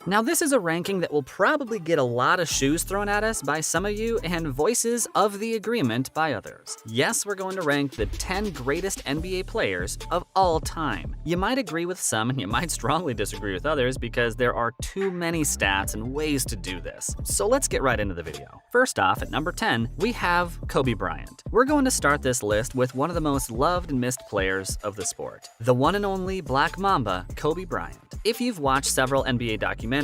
Now this is a ranking that will probably get a lot of shoes thrown at us by some of you and voices of the agreement by others. Yes, we're going to rank the 10 greatest NBA players of all time. You might agree with some and you might strongly disagree with others because there are too many stats and ways to do this. So let's get right into the video. First off, at number 10, we have Kobe Bryant. We're going to start this list with one of the most loved and missed players of the sport, the one and only Black Mamba, Kobe Bryant. If you've watched several NBA documentaries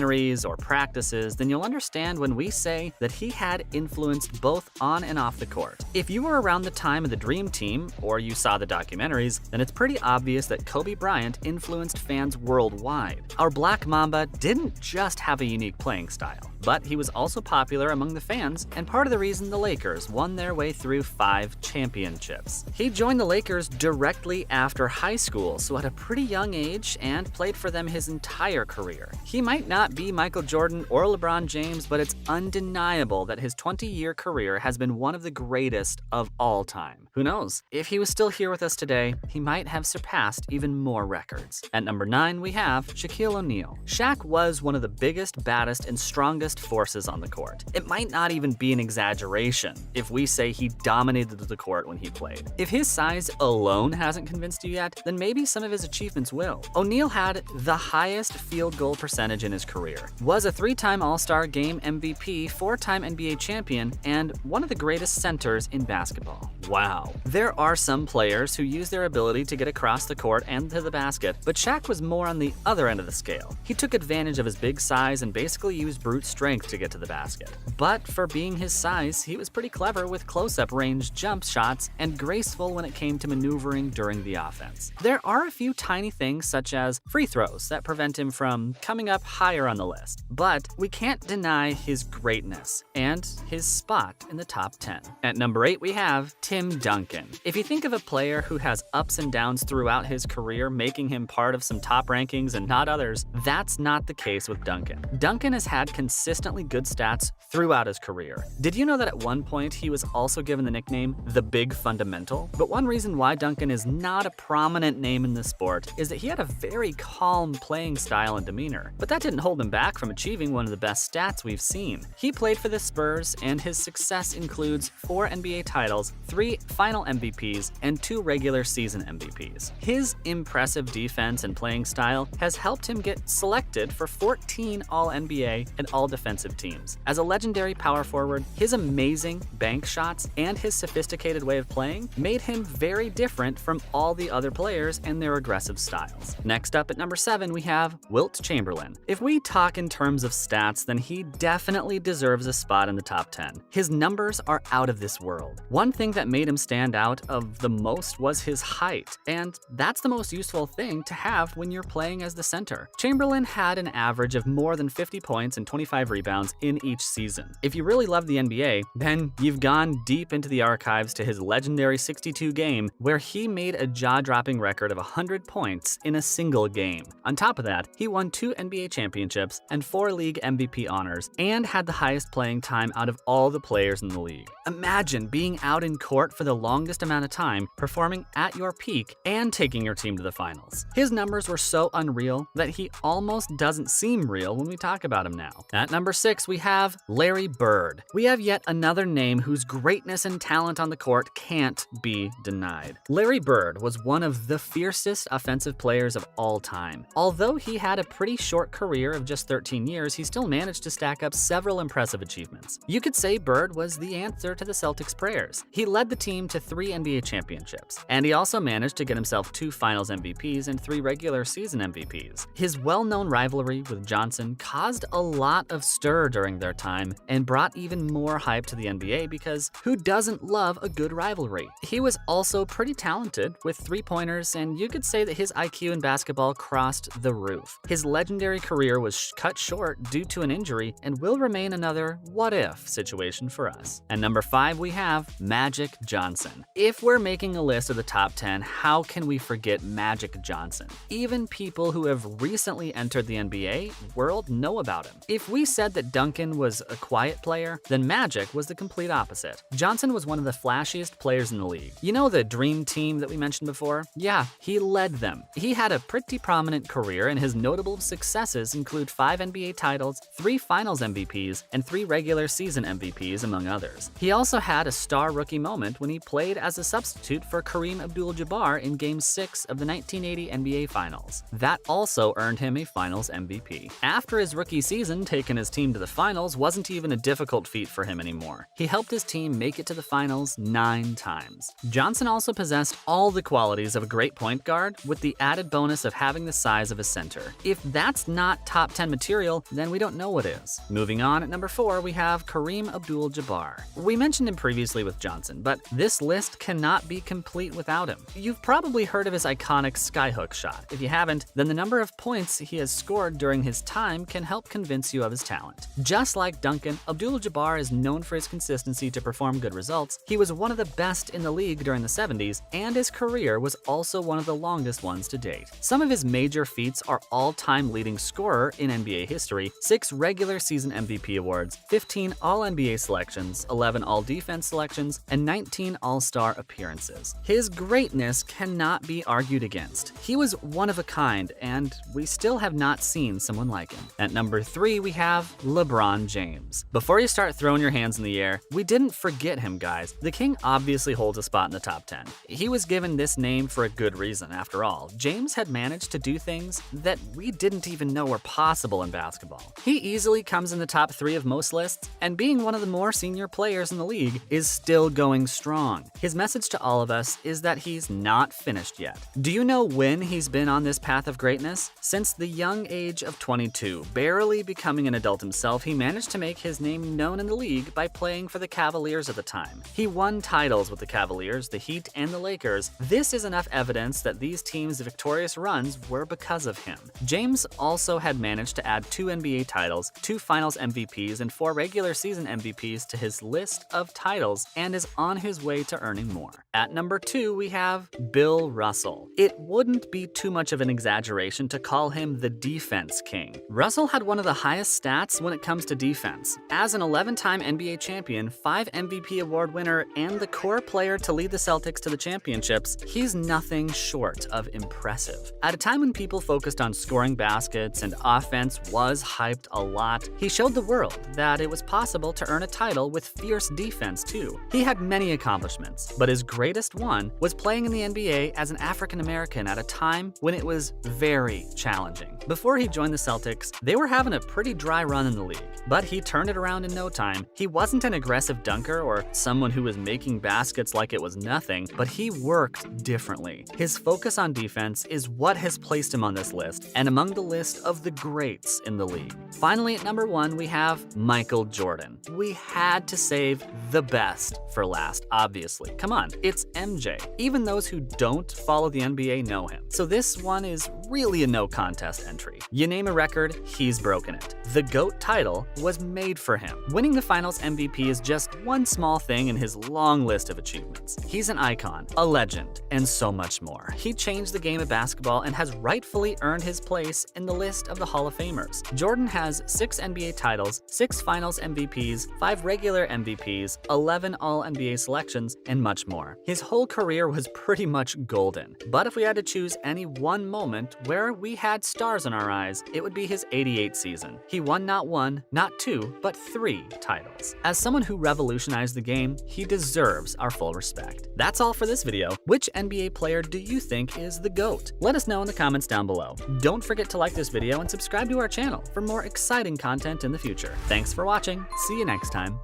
or practices, then you'll understand when we say that he had influenced both on and off the court. If you were around the time of the Dream Team, or you saw the documentaries, then it's pretty obvious that Kobe Bryant influenced fans worldwide. Our Black Mamba didn't just have a unique playing style, but he was also popular among the fans and part of the reason the Lakers won their way through 5 championships. He joined the Lakers directly after high school, so at a pretty young age, and played for them his entire career. He might not be Michael Jordan or LeBron James, but it's undeniable that his 20-year career has been one of the greatest of all time. Who knows? If he was still here with us today, he might have surpassed even more records. At number 9, we have Shaquille O'Neal. Shaq was one of the biggest, baddest, and strongest forces on the court. It might not even be an exaggeration if we say he dominated the court when he played. If his size alone hasn't convinced you yet, then maybe some of his achievements will. O'Neal had the highest field goal percentage in his career, was a 3-time All-Star Game MVP, 4-time NBA champion, and one of the greatest centers in basketball. Wow. There are some players who use their ability to get across the court and to the basket, but Shaq was more on the other end of the scale. He took advantage of his big size and basically used brute strength to get to the basket. But for being his size, he was pretty clever with close-up range jump shots and graceful when it came to maneuvering during the offense. There are a few tiny things such as free throws that prevent him from coming up higher on the list, but we can't deny his greatness and his spot in the top 10. At number 8, we have Tim Duncan. If you think of a player who has ups and downs throughout his career, making him part of some top rankings and not others, that's not the case with Duncan. Duncan has had consistently good stats throughout his career. Did you know that at one point he was also given the nickname the Big Fundamental? But one reason why Duncan is not a prominent name in the sport is that he had a very calm playing style and demeanor. But that didn't hold him back from achieving one of the best stats we've seen. He played for the Spurs, and his success includes 4 NBA titles, 3 final MVPs, and 2 regular season MVPs. His impressive defense and playing style has helped him get selected for 14 All-NBA and All-Defensive teams. As a legendary power forward, his amazing bank shots and his sophisticated way of playing made him very different from all the other players and their aggressive styles. Next up at number 7, we have Wilt Chamberlain. If we talk in terms of stats, then he definitely deserves a spot in the top 10. His numbers are out of this world. One thing that made him stand out of the most was his height, and that's the most useful thing to have when you're playing as the center. Chamberlain had an average of more than 50 points and 25 rebounds in each season. If you really love the NBA, then you've gone deep into the archives to his legendary 62 game where he made a jaw-dropping record of 100 points in a single game. On top of that, he won 2 NBA championships and 4 league MVP honors and had the highest playing time out of all the players in the league. Imagine being out in court for the longest amount of time, performing at your peak, and taking your team to the finals. His numbers were so unreal that he almost doesn't seem real when we talk about him now. At number 6, we have Larry Bird. We have yet another name whose greatness and talent on the court can't be denied. Larry Bird was one of the fiercest offensive players of all time. Although he had a pretty short career of just 13 years, he still managed to stack up several impressive achievements. You could say Bird was the answer to the Celtics' prayers. He led the team to 3 NBA championships, and he also managed to get himself 2 Finals MVPs and 3 regular season MVPs. His well-known rivalry with Johnson caused a lot of stir during their time and brought even more hype to the NBA because who doesn't love a good rivalry? He was also pretty talented with 3-pointers, and you could say that his IQ in basketball crossed the roof. His legendary career was cut short due to an injury and will remain another what-if situation for us. At number 5, we have Magic Johnson. If we're making a list of the top 10, how can we forget Magic Johnson? Even people who have recently entered the NBA world know about him. If we said that Duncan was a quiet player, then Magic was the complete opposite. Johnson was one of the flashiest players in the league. You know the Dream Team that we mentioned before? Yeah, he led them. He had a pretty prominent career career, and his notable successes include 5 NBA titles, 3 Finals MVPs, and 3 regular season MVPs, among others. He also had a star rookie moment when he played as a substitute for Kareem Abdul-Jabbar in Game 6 of the 1980 NBA Finals. That also earned him a Finals MVP. After his rookie season, taking his team to the Finals wasn't even a difficult feat for him anymore. He helped his team make it to the Finals 9 times. Johnson also possessed all the qualities of a great point guard, with the added bonus of having the size of a center. If that's not top 10 material, then we don't know what is. Moving on, at number 4, we have Kareem Abdul-Jabbar. We mentioned him previously with Johnson, but this list cannot be complete without him. You've probably heard of his iconic skyhook shot. If you haven't, then the number of points he has scored during his time can help convince you of his talent. Just like Duncan, Abdul-Jabbar is known for his consistency to perform good results. He was one of the best in the league during the 70s, and his career was also one of the longest ones to date. Some of his major feats are all-time leading scorer in NBA history, 6 regular season MVP awards, 15 All-NBA selections, 11 All-Defense selections, and 19 All-Star appearances. His greatness cannot be argued against. He was one of a kind, and we still have not seen someone like him. At number 3, we have LeBron James. Before you start throwing your hands in the air, we didn't forget him, guys. The King obviously holds a spot in the top 10. He was given this name for a good reason, after all. James had managed to do things that we didn't even know were possible in basketball. He easily comes in the top 3 of most lists, and being one of the more senior players in the league is still going strong. His message to all of us is that he's not finished yet. Do you know when he's been on this path of greatness? Since the young age of 22, barely becoming an adult himself, he managed to make his name known in the league by playing for the Cavaliers at the time. He won titles with the Cavaliers, the Heat, and the Lakers. This is enough evidence that these teams' victorious runs were because of him. James also had managed to add 2 NBA titles, 2 Finals MVPs, and 4 regular season MVPs to his list of titles, and is on his way to earning more. At number 2, we have Bill Russell. It wouldn't be too much of an exaggeration to call him the defense king. Russell had one of the highest stats when it comes to defense. As an 11-time NBA champion, 5 MVP award winner, and the core player to lead the Celtics to the championships, he's nothing short of impressive. At a time when people focused on scoring baskets and offense was hyped a lot, he showed the world that it was possible to earn a title with fierce defense too. He had many accomplishments, but his greatest one was playing in the NBA as an African American at a time when it was very challenging. Before he joined the Celtics, they were having a pretty dry run in the league, but he turned it around in no time. He wasn't an aggressive dunker or someone who was making baskets like it was nothing, but he worked differently. His focus on defense is what has placed him on this list and among the list of the greats in the league. Finally, at number 1, we have Michael Jordan. We had to save the best for last, obviously. Come on, it's MJ. Even those who don't follow the NBA know him. So this one is really a no contest entry. You name a record, he's broken it. The GOAT title was made for him. Winning the Finals MVP is just one small thing in his long list of achievements. He's an icon, a legend, and so much more. He changed the game of basketball and has rightfully earned his place in the list of the Hall of Famers. Jordan has 6 NBA titles, 6 Finals MVPs, 5 regular MVPs, 11 All-NBA selections, and much more. His whole career was pretty much golden. But if we had to choose any one moment where we had stars in our eyes, it would be his '88 season. He won not 1, not 2, but 3 titles. As someone who revolutionized the game, he deserves our full respect. That's all for this video. Which NBA player do you think is the GOAT? Let us know in the comments down below. Don't forget to like this video and subscribe to our channel for more exciting content in the future. Thanks for watching. See you next time.